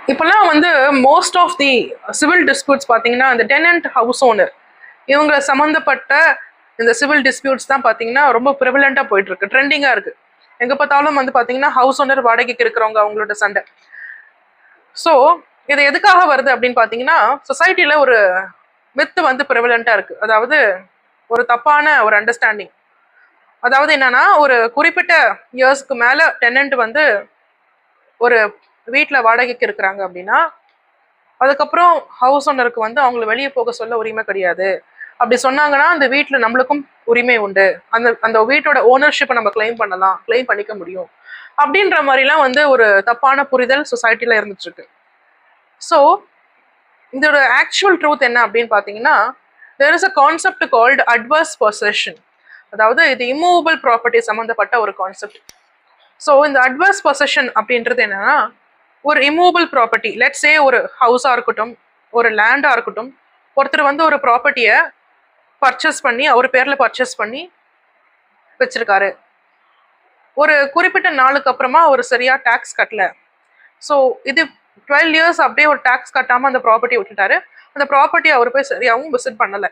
இப்போல்லாம் வந்து most of the civil disputes பார்த்தீங்கன்னா இந்த டெனன்ட் ஹவுஸ் ஓனர் இவங்க சம்மந்தப்பட்ட இந்த சிவில் டிஸ்பியூட்ஸ் தான் பார்த்தீங்கன்னா ரொம்ப ப்ரிவலண்ட்டாக போயிட்டு இருக்கு, ட்ரெண்டிங்காக இருக்கு. எங்கே பார்த்தாலும் வந்து பார்த்தீங்கன்னா ஹவுஸ் ஓனர் வாடகைக்கு இருக்கிறவங்க அவங்களோட சண்டை. ஸோ இது எதுக்காக வருது அப்படின்னு பார்த்தீங்கன்னா, சொசைட்டியில் ஒரு மித்து வந்து ப்ரிவலண்ட்டாக இருக்கு. அதாவது ஒரு தப்பான ஒரு அண்டர்ஸ்டாண்டிங். அதாவது என்னன்னா, ஒரு குறிப்பிட்ட இயர்ஸ்க்கு மேலே டெனன்ட் வந்து ஒரு வீட்டில் வாடகைக்கு இருக்கிறாங்க அப்படின்னா, அதுக்கப்புறம் ஹவுஸ் ஓனருக்கு வந்து அவங்கள வெளியே போக சொல்ல உரிமை கிடையாது. அப்படி சொன்னாங்கன்னா அந்த வீட்டில் நம்மளுக்கும் உரிமை உண்டு, அந்த அந்த வீட்டோட ஓனர்ஷிப்பை நம்ம கிளைம் பண்ணலாம், கிளைம் பண்ணிக்க முடியும் அப்படின்ற மாதிரிலாம் வந்து ஒரு தப்பான புரிதல் சொசைட்டியில் இருந்துட்டு இருக்கு. ஸோ இதோட ஆக்சுவல் ட்ரூத் என்ன அப்படின்னு பார்த்தீங்கன்னா, there is a concept called adverse possession. அதாவது இது இம்மூவபிள் ப்ராப்பர்ட்டி சம்மந்தப்பட்ட ஒரு கான்செப்ட். ஸோ இந்த அட்வர்ஸ் பொசஷன் அப்படின்றது என்னன்னா, ஒரு இம்மூவபிள் ப்ராப்பர்ட்டி, லெட்ஸ் சே ஒரு ஹவுஸாக இருக்கட்டும், ஒரு லேண்டாக இருக்கட்டும், ஒருத்தர் வந்து ஒரு ப்ராப்பர்ட்டியை பர்ச்சேஸ் பண்ணி அவர் பேரில் பர்ச்சேஸ் பண்ணி வச்சிருக்காரு. ஒரு குறிப்பிட்ட நாளுக்கு அப்புறமா அவர் சரியா டேக்ஸ் கட்டல. ஸோ இது 12 இயர்ஸ் அப்படியே ஒரு டேக்ஸ் கட்டாமல் அந்த ப்ராப்பர்ட்டி விட்டுட்டாரு. அந்த ப்ராப்பர்ட்டி அவர் போய் சரியாகவும் விசிட் பண்ணலை.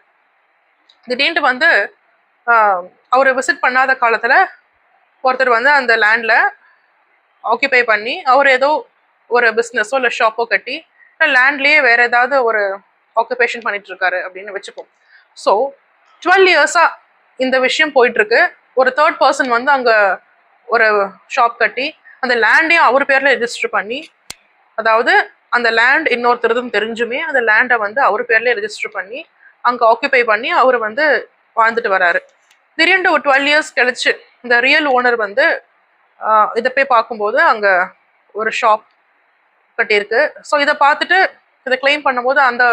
திடீர்னு வந்து அவர் விசிட் பண்ணாத காலத்தில் ஒருத்தர் வந்து அந்த லேண்டில் ஆக்கியபை பண்ணி அவர் ஏதோ ஒரு பிஸ்னஸோ இல்லை ஷாப்போ கட்டி லேண்ட்லேயே வேற ஏதாவது ஒரு ஆக்குபேஷன் பண்ணிட்டு இருக்காரு அப்படின்னு வச்சுப்போம். ஸோ 12 இயர்ஸாக இந்த விஷயம் போயிட்டு இருக்கு. ஒரு தேர்ட் பர்சன் வந்து அங்கே ஒரு ஷாப் கட்டி அந்த லேண்டையும் அவர் பேரில் ரெஜிஸ்டர் பண்ணி, அதாவது அந்த லேண்ட் இன்னொருத்தருதும் தெரிஞ்சுமே அந்த லேண்டை வந்து அவர் பேர்லேயே ரெஜிஸ்டர் பண்ணி அங்கே ஆக்குபை பண்ணி அவர் வந்து வாழ்ந்துட்டு வராரு. திடீர்னு ஒரு 12 இயர்ஸ் கழிச்சு இந்த ரியல் ஓனர் வந்து இதை போய் பார்க்கும்போது அங்கே ஒரு ஷாப் கட்டியிருக்கு. ஸோ இதை பார்த்துட்டு இதை கிளைம் பண்ணும்போது அந்த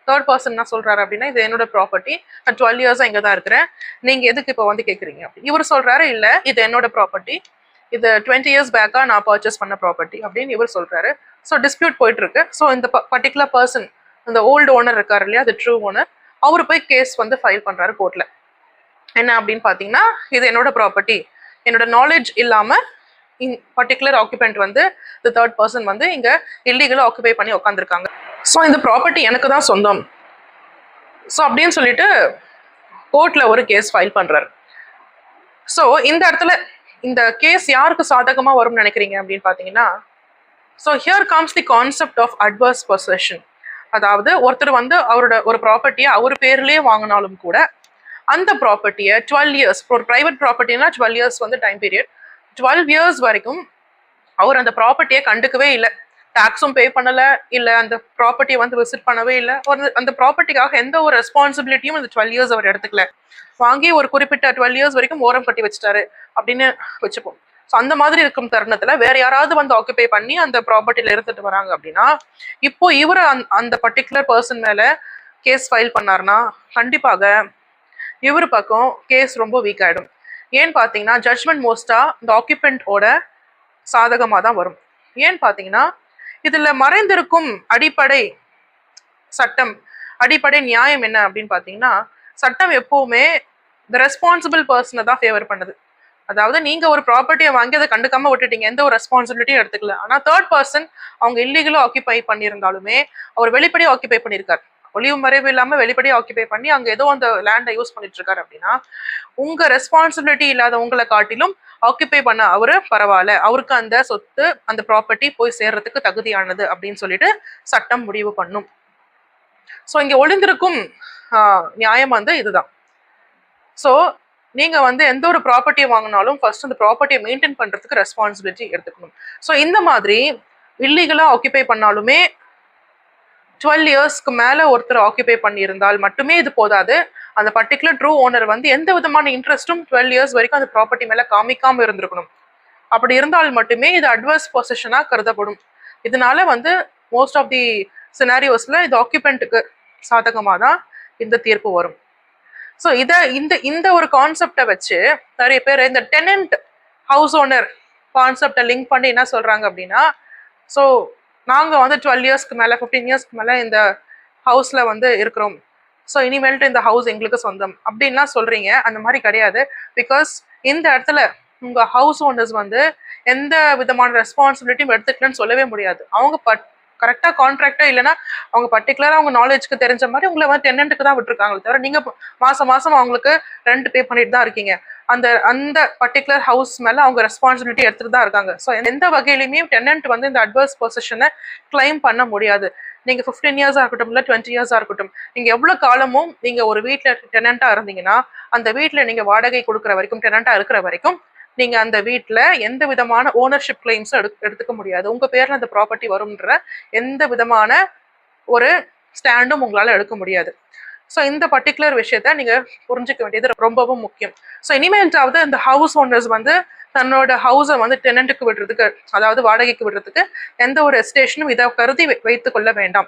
தேர்ட் பர்சன் என்ன சொல்றாரு அப்படின்னா, இது என்னோட ப்ராப்பர்ட்டி, நான் 12 இயர்ஸாக இங்கே தான் இருக்கிறேன், நீங்கள் எதுக்கு இப்போ வந்து கேட்குறீங்க அப்படி. இவர் சொல்றாரு, இல்லை இது என்னோட ப்ராப்பர்ட்டி, இது 20 இயர்ஸ் பேக்காக நான் பர்ச்சேஸ் பண்ண ப்ராப்பர்ட்டி அப்படின்னு இவர் சொல்றாரு. ஸோ டிஸ்பியூட் போயிட்டு இருக்கு. ஸோ இந்த பர்டிகுலர் பர்சன், இந்த ஓல்டு ஓனர் இருக்காரு இல்லையா, அது ட்ரூ ஓனர், அவர் போய் கேஸ் வந்து ஃபைல் பண்றாரு கோர்ட்ல. என்ன அப்படின்னு பார்த்தீங்கன்னா, இது என்னோட ப்ராப்பர்ட்டி, என்னோட நாலேஜ் இல்லாமல் பர்டிகுலர் ஆக்குபென்ட் வந்து இந்த தேர்ட் பர்சன் வந்து இங்கே இல்லீகலாக ஆக்குபை பண்ணி உட்காந்துருக்காங்க. ஸோ இந்த ப்ராப்பர்ட்டி எனக்கு தான் சொந்தம். ஸோ அப்படின்னு சொல்லிட்டு கோர்ட்டில் ஒரு கேஸ் ஃபைல் பண்ணுறாரு. ஸோ இந்த இடத்துல இந்த கேஸ் யாருக்கு சாதகமாக வரும்னு நினைக்கிறீங்க அப்படின்னு பார்த்தீங்கன்னா, so here comes the concept of adverse possession. அதாவது ஒருத்தர் வந்து அவரோட ஒரு ப்ராப்பர்ட்டியை அவர் பேர்லேயே வாங்கினாலும் கூட அந்த ப்ராப்பர்ட்டியை 12 இயர்ஸ், ஒரு ப்ரைவேட் ப்ராப்பர்ட்டினா 12 இயர்ஸ் வந்து டைம் பீரியட், 12 இயர்ஸ் வரைக்கும் அவர் அந்த ப்ராப்பர்ட்டியை கண்டுக்கவே இல்லை, டாக்ஸும் பே பண்ணலை, இல்லை அந்த ப்ராப்பர்ட்டியை வந்து விசிட் பண்ணவே இல்லை, ஒரு அந்த ப்ராப்பர்ட்டிக்காக எந்த ஒரு ரெஸ்பான்சிபிலிட்டியும் அந்த 12 இயர்ஸ் அவர் எடுத்துக்கல, வாங்கி ஒரு குறிப்பிட்ட 12 இயர்ஸ் வரைக்கும் ஓரம் கட்டி வச்சுட்டாரு அப்படின்னு வச்சுப்போம். ஸோ அந்த மாதிரி இருக்கும் தருணத்தில் வேற யாராவது வந்து ஆக்குபை பண்ணி அந்த ப்ராப்பர்ட்டியில் இருந்துட்டு வராங்க அப்படின்னா, இப்போ இவர் அந்த பர்டிகுலர் பர்சன் மேலே கேஸ் ஃபைல் பண்ணார்னா கண்டிப்பாக இவர் பக்கம் கேஸ் ரொம்ப வீக் ஆகிடும். ஏன்னு பார்த்தீங்கன்னா ஜட்ஜ்மெண்ட் மோஸ்ட்டாக இந்த ஆக்குபென்ட்டோட சாதகமாக தான் வரும். ஏன்னு பார்த்தீங்கன்னா இதில் மறைந்திருக்கும் அடிப்படை சட்டம், அடிப்படை நியாயம் என்ன அப்படின்னு பார்த்தீங்கன்னா, சட்டம் எப்பவுமே இந்த ரெஸ்பான்சிபிள் பர்சனை தான் ஃபேவர் பண்ணுது. அதாவது நீங்க ஒரு ப்ராப்பர்ட்டியை வாங்கி அதை கண்டுக்காம விட்டுட்டீங்க, எந்த ஒரு ரெஸ்பான்சிபிலிட்டியும் எடுத்துக்கல. ஆனால் தேர்ட் பர்சன் அவங்க இல்லீகலாக ஆக்கியபை பண்ணியிருந்தாலுமே அவர் வெளிப்படையாக ஆக்கியபை பண்ணியிருக்காரு, ஒளிவு மறைவு இல்லாமல் வெளிப்படையாக ஆக்கியபை பண்ணி அங்கே ஏதோ அந்த லேண்டை யூஸ் பண்ணிட்டு இருக்காரு அப்படின்னா, உங்க ரெஸ்பான்சிபிலிட்டி இல்லாத உங்களை காட்டிலும் ஆக்கியபை பண்ண அவரு பரவாயில்ல, அவருக்கு அந்த சொத்து அந்த ப்ராப்பர்ட்டி போய் சேர்றதுக்கு தகுதியானது அப்படின்னு சொல்லிட்டு சட்டம் முடிவு பண்ணும். ஸோ இங்கே ஒளிந்திருக்கும் நியாயம் வந்து இதுதான். ஸோ நீங்க வந்து எந்த ஒரு ப்ராப்பர்ட்டியை வாங்கினாலும் ஃபர்ஸ்ட் அந்த ப்ராப்பர்ட்டியை மெயின்டைன் பண்றதுக்கு ரெஸ்பான்சிபிலிட்டி எடுத்துக்கணும். ஸோ இந்த மாதிரி இல்லீகலா ஆக்கியபை பண்ணாலுமே 12 இயர்ஸ்க்கு மேலே ஒருத்தர் ஆக்கியபை பண்ணியிருந்தால் மட்டுமே இது போதாது. அந்த பர்டிகுலர் ட்ரூ ஓனர் வந்து எந்த விதமான இன்ட்ரெஸ்ட்டும் 12 இயர்ஸ் வரைக்கும் அந்த ப்ராப்பர்ட்டி மேலே காமிக்காம இருந்திருக்கணும். அப்படி இருந்தால் மட்டுமே இது அட்வர்ஸ் பொசஷனாக கருதப்படும். இதனால வந்து மோஸ்ட் ஆஃப் தி சினாரியோஸ்ல இது ஆக்கியபென்ட்டுக்கு சாதகமாக தான் இந்த தீர்ப்பு வரும். ஸோ இந்த ஒரு கான்செப்டை வச்சு நிறைய பேர் இந்த டெனன்ட் ஹவுஸ் ஓனர் கான்செப்டை லிங்க் பண்ணி என்ன சொல்றாங்க அப்படின்னா, ஸோ நாங்கள் வந்து 12 இயர்ஸ்க்கு மேலே 15 இயர்ஸ்க்கு மேலே இந்த ஹவுஸில் வந்து இருக்கிறோம், ஸோ இனிமேல்ட்டு இந்த ஹவுஸ் எங்களுக்கு சொந்தம் அப்படின்லாம் சொல்றீங்க. அந்த மாதிரி கிடையாது. பிகாஸ் இந்த இடத்துல உங்கள் ஹவுஸ் ஓனர்ஸ் வந்து எந்த விதமான ரெஸ்பான்சிபிலிட்டியும் எடுத்துக்கலன்னு சொல்லவே முடியாது. அவங்க கரெக்டாக கான்ட்ராக்டா இல்லைன்னா அவங்க பர்டிகுலராக அவங்க நாலேஜ்க்கு தெரிஞ்ச மாதிரி உங்களை வந்து டெனண்ட்டுக்கு தான் விட்டுருக்காங்களே தவிர நீங்கள் மாதம் மாதம் அவங்களுக்கு ரெண்ட் பே பண்ணிட்டு தான் இருக்கீங்க. அந்த அந்த பர்டிகுலர் ஹவுஸ் மேலே அவங்க ரெஸ்பான்சிபிலிட்டி எடுத்துட்டு தான் இருக்காங்க. ஸோ எந்த வகையிலுமே டெனண்ட் வந்து இந்த அட்வர்ஸ் பொசிஷனை கிளைம் பண்ண முடியாது. நீங்கள் 15 இயர்ஸாக இருக்கட்டும் இல்லை 20 இயர்ஸாக இருக்கட்டும், நீங்கள் எவ்வளோ காலமும் நீங்கள் ஒரு வீட்டில் டெனண்ட்டாக இருந்தீங்கன்னா அந்த வீட்டில் நீங்கள் வாடகை கொடுக்குற வரைக்கும், டெனண்ட்டாக இருக்கிற வரைக்கும் நீங்க அந்த வீட்டில் எந்த விதமான ஓனர்ஷிப் கிளைம்ஸும் எடுத்துக்க முடியாது. உங்க பேர்ல அந்த ப்ராப்பர்ட்டி வரும்ன்ற எந்த விதமான ஒரு ஸ்டாண்டும் உங்களால எடுக்க முடியாது. ஸோ இந்த பர்டிகுலர் விஷயத்த நீங்க புரிஞ்சுக்க வேண்டியது ரொம்பவும் முக்கியம். ஸோ இனிமேல்ட்டாவது இந்த ஹவுஸ் ஓனர்ஸ் வந்து தன்னோட ஹவுஸை வந்து டெனண்ட்டுக்கு விடுறதுக்கு, அதாவது வாடகைக்கு விடுறதுக்கு எந்த ஒரு எஸ்டேஷனும் இதை கருதி வைத்துக் கொள்ள வேண்டாம்.